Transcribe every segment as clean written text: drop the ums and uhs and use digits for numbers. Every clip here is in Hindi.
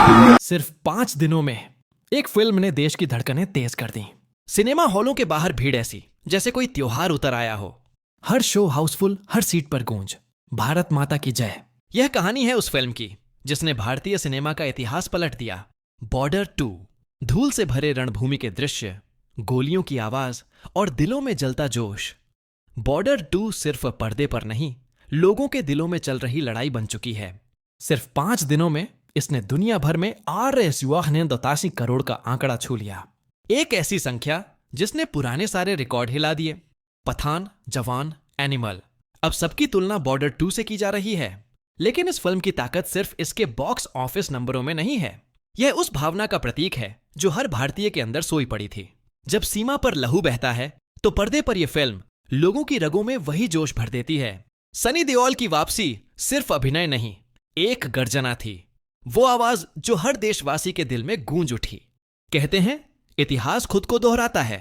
सिर्फ 5 दिनों में एक फिल्म ने देश की धड़कनें तेज कर दी। सिनेमा हॉलों के बाहर भीड़ ऐसी जैसे कोई त्योहार उतर आया हो। हर शो हाउसफुल, हर सीट पर गूंज, भारत माता की जय। यह कहानी है उस फिल्म की जिसने भारतीय सिनेमा का इतिहास पलट दिया। बॉर्डर 2। धूल से भरे रणभूमि के दृश्य, गोलियों की आवाज और दिलों में जलता जोश। बॉर्डर 2 सिर्फ पर्दे पर नहीं, लोगों के दिलों में चल रही लड़ाई बन चुकी है। सिर्फ 5 दिनों में इसने दुनिया भर में 82 करोड़ का आंकड़ा छू लिया। एक ऐसी संख्या जिसने पुराने सारे रिकॉर्ड हिला दिए। पठान, जवान, एनिमल, अब सबकी तुलना बॉर्डर 2 से की जा रही है। लेकिन इस फिल्म की ताकत सिर्फ इसके बॉक्स ऑफिस नंबरों में नहीं है। यह उस भावना का प्रतीक है जो हर भारतीय के अंदर सोई पड़ी थी। जब सीमा पर लहू बहता है तो पर्दे पर यह फिल्म लोगों की रगों में वही जोश भर देती है। सनी देओल की वापसी सिर्फ अभिनय नहीं, एक गर्जना थी। वो आवाज जो हर देशवासी के दिल में गूंज उठी। कहते हैं इतिहास खुद को दोहराता है।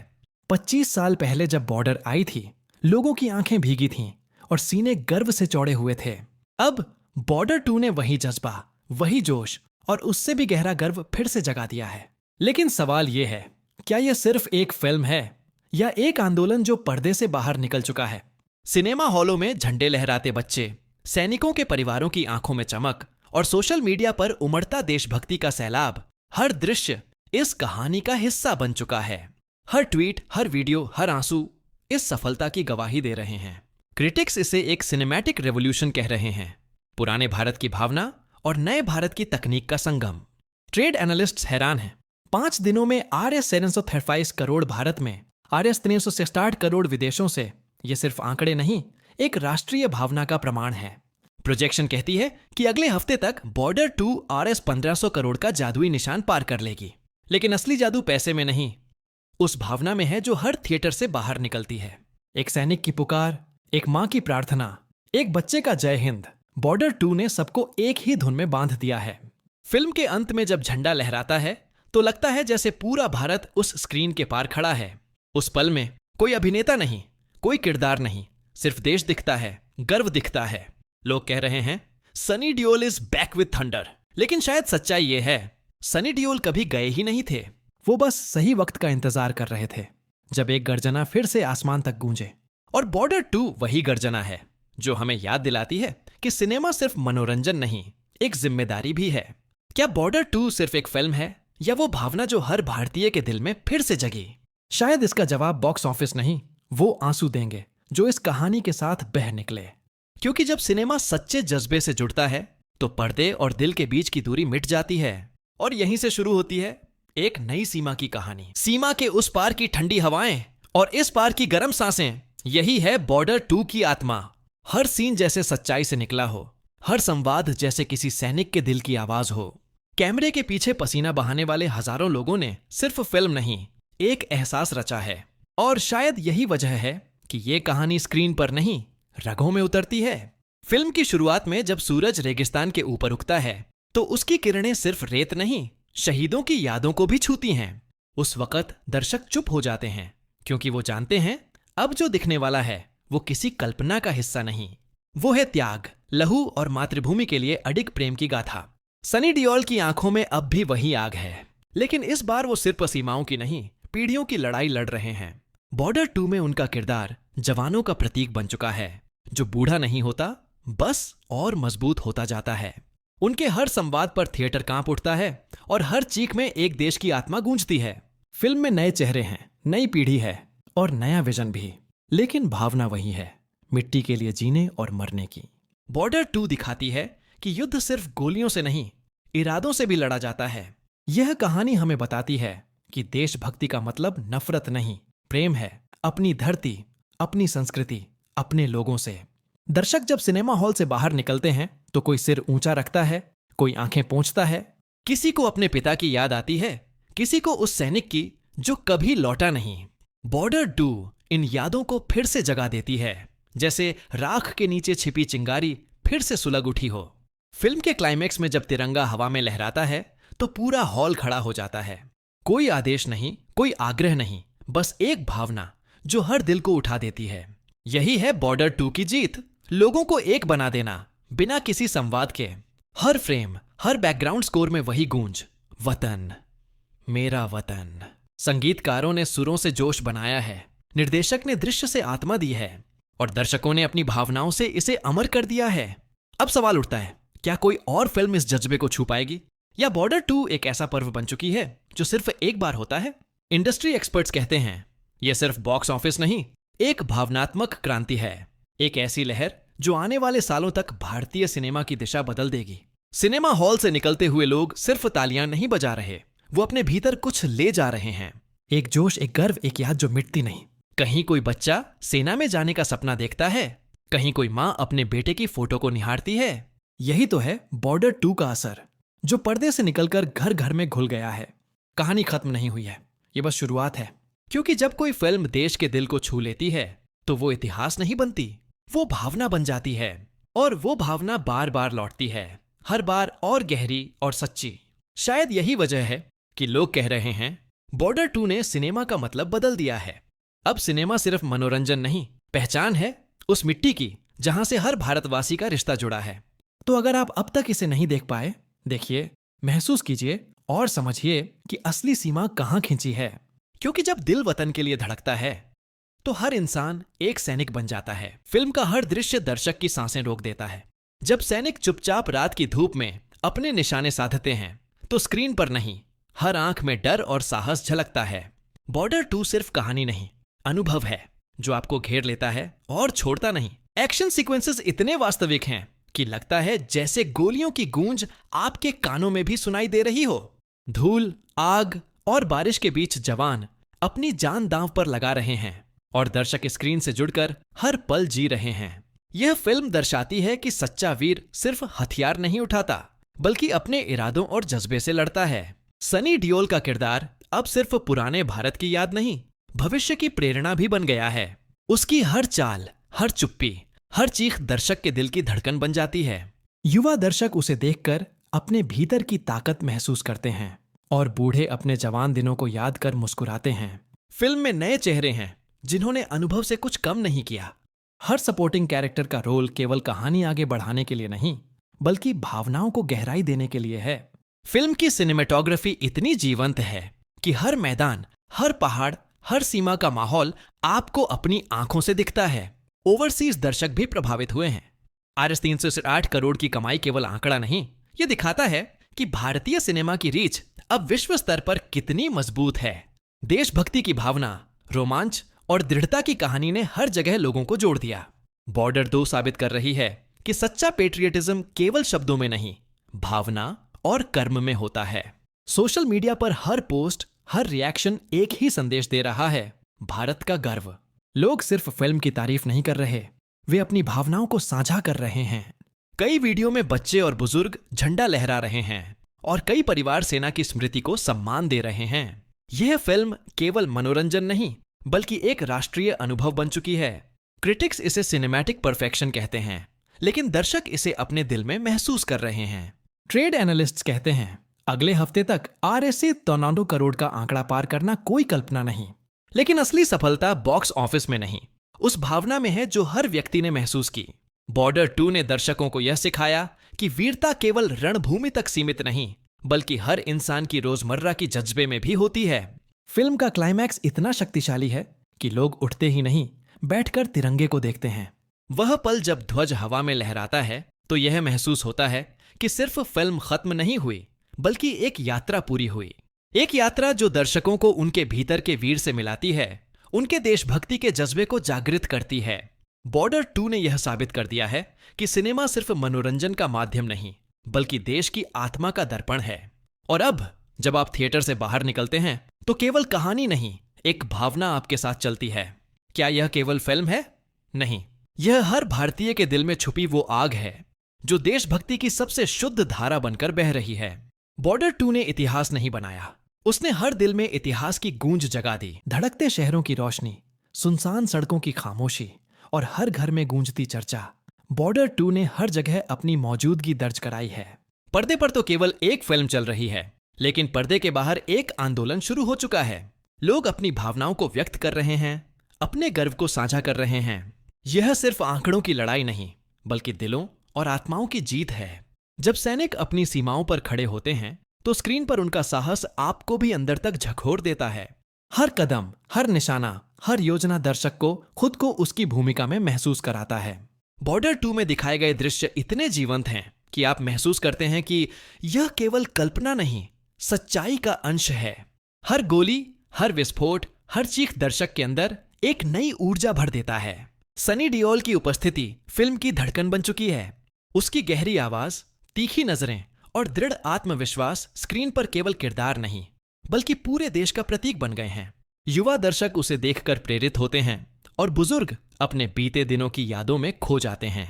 25 साल पहले जब बॉर्डर आई थी, लोगों की आंखें भीगी थीं और सीने गर्व से चौड़े हुए थे। अब बॉर्डर 2 ने वही जज्बा, वही जोश और उससे भी गहरा गर्व फिर से जगा दिया है। लेकिन सवाल यह है, क्या यह सिर्फ एक फिल्म है या एक आंदोलन जो पर्दे से बाहर निकल चुका है? सिनेमा हॉलों में झंडे लहराते बच्चे, सैनिकों के परिवारों की आंखों में चमक और सोशल मीडिया पर उमड़ता देशभक्ति का सैलाब, हर दृश्य इस कहानी का हिस्सा बन चुका है। हर ट्वीट, हर वीडियो, हर आंसू इस सफलता की गवाही दे रहे हैं। क्रिटिक्स इसे एक सिनेमैटिक रेवोल्यूशन कह रहे हैं, पुराने भारत की भावना और नए भारत की तकनीक का संगम। ट्रेड एनालिस्ट्स हैरान हैं। 5 दिनों में RS 723 करोड़ भारत में, RS 367 करोड़ विदेशों से, ये सिर्फ आंकड़े नहीं, एक राष्ट्रीय भावना का प्रमाण है। प्रोजेक्शन कहती है कि अगले हफ्ते तक बॉर्डर 2 RS 1500 करोड़ का जादुई निशान पार कर लेगी। लेकिन असली जादू पैसे में नहीं, उस भावना में है जो हर थिएटर से बाहर निकलती है। एक सैनिक की पुकार, एक मां की प्रार्थना, एक बच्चे का जय हिंद। बॉर्डर 2 ने सबको एक ही धुन में बांध दिया है। फिल्म के अंत में जब झंडा लहराता है तो लगता है जैसे पूरा भारत उस स्क्रीन के पार खड़ा है। उस पल में कोई अभिनेता नहीं, कोई किरदार नहीं, सिर्फ देश दिखता है, गर्व दिखता है। लोग कह रहे हैं Sunny Deol is back with thunder, लेकिन शायद सच्चाई यह है, सनी डियोल कभी गए ही नहीं थे। वो बस सही वक्त का इंतजार कर रहे थे जब एक गर्जना फिर से आसमान तक गूंजे। और बॉर्डर 2 वही गर्जना है जो हमें याद दिलाती है कि सिनेमा सिर्फ मनोरंजन नहीं, एक जिम्मेदारी भी है। क्या बॉर्डर 2 सिर्फ एक फिल्म है या वो भावना जो हर भारतीय के दिल में फिर से जगी? शायद इसका जवाब बॉक्स ऑफिस नहीं, वो आंसू देंगे जो इस कहानी के साथ बह निकले। क्योंकि जब सिनेमा सच्चे जज्बे से जुड़ता है तो पर्दे और दिल के बीच की दूरी मिट जाती है और यहीं से शुरू होती है एक नई सीमा की कहानी। सीमा के उस पार की ठंडी हवाएं और इस पार की गर्म सांसें, यही है बॉर्डर 2 की आत्मा। हर सीन जैसे सच्चाई से निकला हो, हर संवाद जैसे किसी सैनिक के दिल की आवाज हो। कैमरे के पीछे पसीना बहाने वाले हजारों लोगों ने सिर्फ फिल्म नहीं, एक एहसास रचा है। और शायद यही वजह है कि ये कहानी स्क्रीन पर नहीं, रगों में उतरती है। फिल्म की शुरुआत में जब सूरज रेगिस्तान के ऊपर उगता है तो उसकी किरणें सिर्फ रेत नहीं, शहीदों की यादों को भी छूती हैं। उस वक्त दर्शक चुप हो जाते हैं क्योंकि वो जानते हैं अब जो दिखने वाला है वो किसी कल्पना का हिस्सा नहीं, वो है त्याग, लहू और मातृभूमि के लिए अडिग प्रेम की गाथा। सनी डियोल की आंखों में अब भी वही आग है, लेकिन इस बार वो सिर्फ सीमाओं की नहीं, पीढ़ियों की लड़ाई लड़ रहे हैं। बॉर्डर 2 में उनका किरदार जवानों का प्रतीक बन चुका है, जो बूढ़ा नहीं होता, बस और मजबूत होता जाता है। उनके हर संवाद पर थिएटर कांप उठता है और हर चीख में एक देश की आत्मा गूंजती है। फिल्म में नए चेहरे हैं, नई पीढ़ी है और नया विजन भी, लेकिन भावना वही है, मिट्टी के लिए जीने और मरने की। बॉर्डर 2 दिखाती है कि युद्ध सिर्फ गोलियों से नहीं, इरादों से भी लड़ा जाता है। यह कहानी हमें बताती है कि देशभक्ति का मतलब नफरत नहीं, प्रेम है, अपनी धरती, अपनी संस्कृति, अपने लोगों से। दर्शक जब सिनेमा हॉल से बाहर निकलते हैं तो कोई सिर ऊंचा रखता है, कोई आंखें पोंछता है, किसी को अपने पिता की याद आती है, किसी को उस सैनिक की जो कभी लौटा नहीं। बॉर्डर 2 इन यादों को फिर से जगा देती है, जैसे राख के नीचे छिपी चिंगारी फिर से सुलग उठी हो। फिल्म के क्लाइमेक्स में जब तिरंगा हवा में लहराता है तो पूरा हॉल खड़ा हो जाता है। कोई आदेश नहीं, कोई आग्रह नहीं, बस एक भावना जो हर दिल को उठा देती है। यही है बॉर्डर 2 की जीत, लोगों को एक बना देना बिना किसी संवाद के। हर फ्रेम, हर बैकग्राउंड स्कोर में वही गूंज, वतन, मेरा वतन। संगीतकारों ने सुरों से जोश बनाया है, निर्देशक ने दृश्य से आत्मा दी है और दर्शकों ने अपनी भावनाओं से इसे अमर कर दिया है। अब सवाल उठता है, क्या कोई और फिल्म इस जज्बे को छू पाएगी, या बॉर्डर 2 एक ऐसा पर्व बन चुकी है जो सिर्फ एक बार होता है? इंडस्ट्री एक्सपर्ट्स कहते हैं यह सिर्फ बॉक्स ऑफिस नहीं, एक भावनात्मक क्रांति है, एक ऐसी लहर जो आने वाले सालों तक भारतीय सिनेमा की दिशा बदल देगी। सिनेमा हॉल से निकलते हुए लोग सिर्फ तालियां नहीं बजा रहे, वो अपने भीतर कुछ ले जा रहे हैं। एक जोश, एक गर्व, एक याद जो मिटती नहीं। कहीं कोई बच्चा सेना में जाने का सपना देखता है, कहीं कोई माँ अपने बेटे की फोटो को निहारती है। यही तो है बॉर्डर 2 का असर, जो पर्दे से निकलकर घर घर में घुल गया है। कहानी खत्म नहीं हुई है, ये बस शुरुआत है। क्योंकि जब कोई फिल्म देश के दिल को छू लेती है तो वो इतिहास नहीं बनती, वो भावना बन जाती है। और वो भावना बार बार लौटती है, हर बार और गहरी और सच्ची। शायद यही वजह है कि लोग कह रहे हैं बॉर्डर 2 ने सिनेमा का मतलब बदल दिया है। अब सिनेमा सिर्फ मनोरंजन नहीं, पहचान है उस मिट्टी की जहां से हर भारतवासी का रिश्ता जुड़ा है। तो अगर आप अब तक इसे नहीं देख पाए, देखिए, महसूस कीजिए और समझिए कि असली सीमा कहां खिंची है। क्योंकि जब दिल वतन के लिए धड़कता है तो हर इंसान एक सैनिक बन जाता है। फिल्म का हर दृश्य दर्शक की सांसें रोक देता है। जब सैनिक चुपचाप रात की धूप में अपने निशाने साधते हैं तो स्क्रीन पर नहीं, हर आंख में डर और साहस झलकता है। बॉर्डर 2 सिर्फ कहानी नहीं, अनुभव है जो आपको घेर लेता है और छोड़ता नहीं। एक्शन सीक्वेंसेस इतने वास्तविक हैं कि लगता है जैसे गोलियों की गूंज आपके कानों में भी सुनाई दे रही हो। धूल, आग और बारिश के बीच जवान अपनी जान दांव पर लगा रहे हैं और दर्शक स्क्रीन से जुड़कर हर पल जी रहे हैं। यह फिल्म दर्शाती है कि सच्चा वीर सिर्फ हथियार नहीं उठाता, बल्कि अपने इरादों और जज्बे से लड़ता है। सनी डियोल का किरदार अब सिर्फ पुराने भारत की याद नहीं, भविष्य की प्रेरणा भी बन गया है। उसकी हर चाल, हर चुप्पी, हर चीख दर्शक के दिल की धड़कन बन जाती है। युवा दर्शक उसे देखकर अपने भीतर की ताकत महसूस करते हैं और बूढ़े अपने जवान दिनों को याद कर मुस्कुराते हैं। फिल्म में नए चेहरे हैं जिन्होंने अनुभव से कुछ कम नहीं किया। हर सपोर्टिंग कैरेक्टर का रोल केवल कहानी आगे बढ़ाने के लिए नहीं, बल्कि भावनाओं को गहराई देने के लिए है। फिल्म की सिनेमेटोग्राफी इतनी जीवंत है कि हर मैदान, हर पहाड़, हर सीमा का माहौल आपको अपनी आंखों से दिखता है। ओवरसीज दर्शक भी प्रभावित हुए हैं। RS 368 करोड़ की कमाई केवल आंकड़ा नहीं, ये दिखाता है कि भारतीय सिनेमा की रीच अब विश्व स्तर पर कितनी मजबूत है। देशभक्ति की भावना, रोमांच और दृढ़ता की कहानी ने हर जगह लोगों को जोड़ दिया। बॉर्डर 2 साबित कर रही है कि सच्चा पेट्रियटिज्म केवल शब्दों में नहीं, भावना और कर्म में होता है। सोशल मीडिया पर हर पोस्ट, हर रिएक्शन एक ही संदेश दे रहा है, भारत का गर्व। लोग सिर्फ फिल्म की तारीफ नहीं कर रहे, वे अपनी भावनाओं को साझा कर रहे हैं। कई वीडियो में बच्चे और बुजुर्ग झंडा लहरा रहे हैं और कई परिवार सेना की स्मृति को सम्मान दे रहे हैं। यह फिल्म केवल मनोरंजन नहीं, बल्कि एक राष्ट्रीय अनुभव बन चुकी है। क्रिटिक्स इसे सिनेमैटिक परफेक्शन कहते हैं, लेकिन दर्शक इसे अपने दिल में महसूस कर रहे हैं। ट्रेड एनालिस्ट्स कहते हैं अगले हफ्ते तक RS 93 करोड़ का आंकड़ा पार करना कोई कल्पना नहीं। लेकिन असली सफलता बॉक्स ऑफिस में नहीं, उस भावना में है जो हर व्यक्ति ने महसूस की। बॉर्डर 2 ने दर्शकों को यह सिखाया कि वीरता केवल रणभूमि तक सीमित नहीं, बल्कि हर इंसान की रोजमर्रा की जज्बे में भी होती है। फिल्म का क्लाइमैक्स इतना शक्तिशाली है कि लोग उठते ही नहीं, बैठकर तिरंगे को देखते हैं। वह पल जब ध्वज हवा में लहराता है तो यह महसूस होता है कि सिर्फ फिल्म खत्म नहीं हुई, बल्कि एक यात्रा पूरी हुई। एक यात्रा जो दर्शकों को उनके भीतर के वीर से मिलाती है, उनके देशभक्ति के जज्बे को जागृत करती है। बॉर्डर 2 ने यह साबित कर दिया है कि सिनेमा सिर्फ मनोरंजन का माध्यम नहीं, बल्कि देश की आत्मा का दर्पण है। और अब जब आप थिएटर से बाहर निकलते हैं तो केवल कहानी नहीं, एक भावना आपके साथ चलती है। क्या यह केवल फिल्म है? नहीं, यह हर भारतीय के दिल में छुपी वो आग है जो देशभक्ति की सबसे शुद्ध धारा बनकर बह रही है। बॉर्डर 2 ने इतिहास नहीं बनाया, उसने हर दिल में इतिहास की गूंज जगा दी। धड़कते शहरों की रोशनी, सुनसान सड़कों की खामोशी और हर घर में गूंजती चर्चा। बॉर्डर 2 ने हर जगह अपनी मौजूदगी दर्ज कराई है। पर्दे पर तो केवल एक फिल्म चल रही है, लेकिन पर्दे के बाहर एक आंदोलन शुरू हो चुका है। लोग अपनी भावनाओं को व्यक्त कर रहे हैं, अपने गर्व को साझा कर रहे हैं। यह सिर्फ आंकड़ों की लड़ाई नहीं, बल्कि दिलों और आत्माओं की जीत है। जब सैनिक अपनी सीमाओं पर खड़े होते हैं तो स्क्रीन पर उनका साहस आपको भी अंदर तक झकोर देता है। हर कदम, हर निशाना, हर योजना दर्शक को खुद को उसकी भूमिका में महसूस कराता है। बॉर्डर 2 में दिखाए गए दृश्य इतने जीवंत हैं कि आप महसूस करते हैं कि यह केवल कल्पना नहीं, सच्चाई का अंश है। हर गोली, हर विस्फोट, हर चीख दर्शक के अंदर एक नई ऊर्जा भर देता है। सनी डियोल की उपस्थिति फिल्म की धड़कन बन चुकी है। उसकी गहरी आवाज, तीखी नजरें और दृढ़ आत्मविश्वास स्क्रीन पर केवल किरदार नहीं बल्कि पूरे देश का प्रतीक बन गए हैं। युवा दर्शक उसे देखकर प्रेरित होते हैं और बुजुर्ग अपने बीते दिनों की यादों में खो जाते हैं।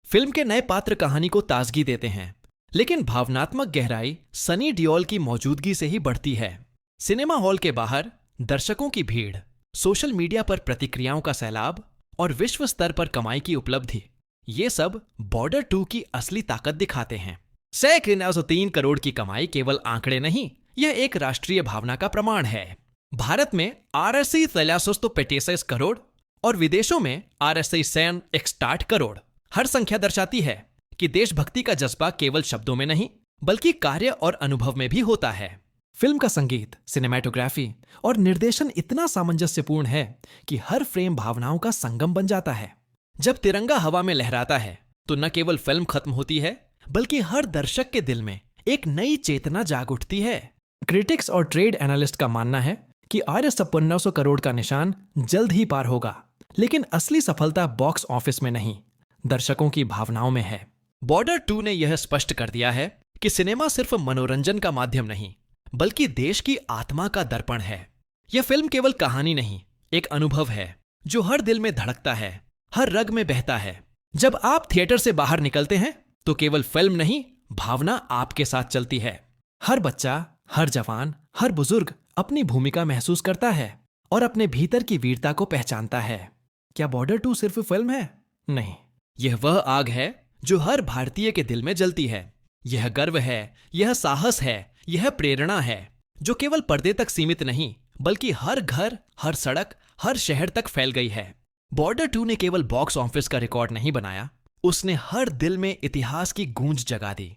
फिल्म के नए पात्र कहानी को ताजगी देते हैं, लेकिन भावनात्मक गहराई सनी डियोल की मौजूदगी से ही बढ़ती है। सिनेमा हॉल के बाहर दर्शकों की भीड़, सोशल मीडिया पर प्रतिक्रियाओं का सैलाब और विश्व स्तर पर कमाई की उपलब्धि, ये सब बॉर्डर 2 की असली ताकत दिखाते हैं। 903 करोड़ की कमाई केवल आंकड़े नहीं, यह एक राष्ट्रीय भावना का प्रमाण है। भारत में RSI 336 करोड़ और विदेशों में RSI 61 करोड़। हर संख्या दर्शाती है कि देशभक्ति का जज्बा केवल शब्दों में नहीं बल्कि कार्य और अनुभव में भी होता है। फिल्म का संगीत, सिनेमैटोग्राफी और निर्देशन इतना सामंजस्यपूर्ण है कि हर फ्रेम भावनाओं का संगम बन जाता है। जब तिरंगा हवा में लहराता है तो न केवल फिल्म खत्म होती है बल्कि हर दर्शक के दिल में एक नई चेतना जाग उठती है। क्रिटिक्स और ट्रेड एनालिस्ट का मानना है कि RS 56 करोड़ का निशान जल्द ही पार होगा, लेकिन असली सफलता बॉक्स ऑफिस में नहीं, दर्शकों की भावनाओं में है। बॉर्डर 2 ने यह स्पष्ट कर दिया है कि सिनेमा सिर्फ मनोरंजन का माध्यम नहीं बल्कि देश की आत्मा का दर्पण है। यह फिल्म केवल कहानी नहीं, एक अनुभव है जो हर दिल में धड़कता है, हर रग में बहता है। जब आप थिएटर से बाहर निकलते हैं तो केवल फिल्म नहीं, भावना आपके साथ चलती है। हर बच्चा, हर जवान, हर बुजुर्ग अपनी भूमिका महसूस करता है और अपने भीतर की वीरता को पहचानता है। क्या बॉर्डर 2 सिर्फ फिल्म है? नहीं, यह वह आग है जो हर भारतीय के दिल में जलती है। यह गर्व है, यह साहस है, यह प्रेरणा है जो केवल पर्दे तक सीमित नहीं बल्कि हर घर, हर सड़क, हर शहर तक फैल गई है। बॉर्डर 2 ने केवल बॉक्स ऑफिस का रिकॉर्ड नहीं बनाया, उसने हर दिल में इतिहास की गूंज जगा दी।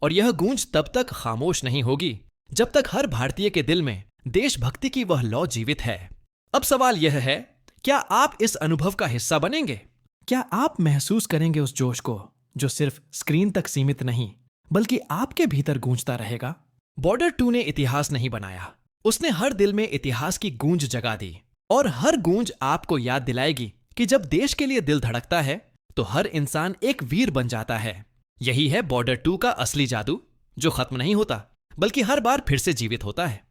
और यह गूंज तब तक खामोश नहीं होगी जब तक हर भारतीय के दिल में देशभक्ति की वह लौ जीवित है। अब सवाल यह है, क्या आप इस अनुभव का हिस्सा बनेंगे? क्या आप महसूस करेंगे उस जोश को जो सिर्फ स्क्रीन तक सीमित नहीं बल्कि आपके भीतर गूंजता रहेगा? बॉर्डर 2 ने इतिहास नहीं बनाया, उसने हर दिल में इतिहास की गूंज जगा दी। और हर गूंज आपको याद दिलाएगी कि जब देश के लिए दिल धड़कता है तो हर इंसान एक वीर बन जाता है। यही है बॉर्डर 2 का असली जादू, जो खत्म नहीं होता बल्कि हर बार फिर से जीवित होता है।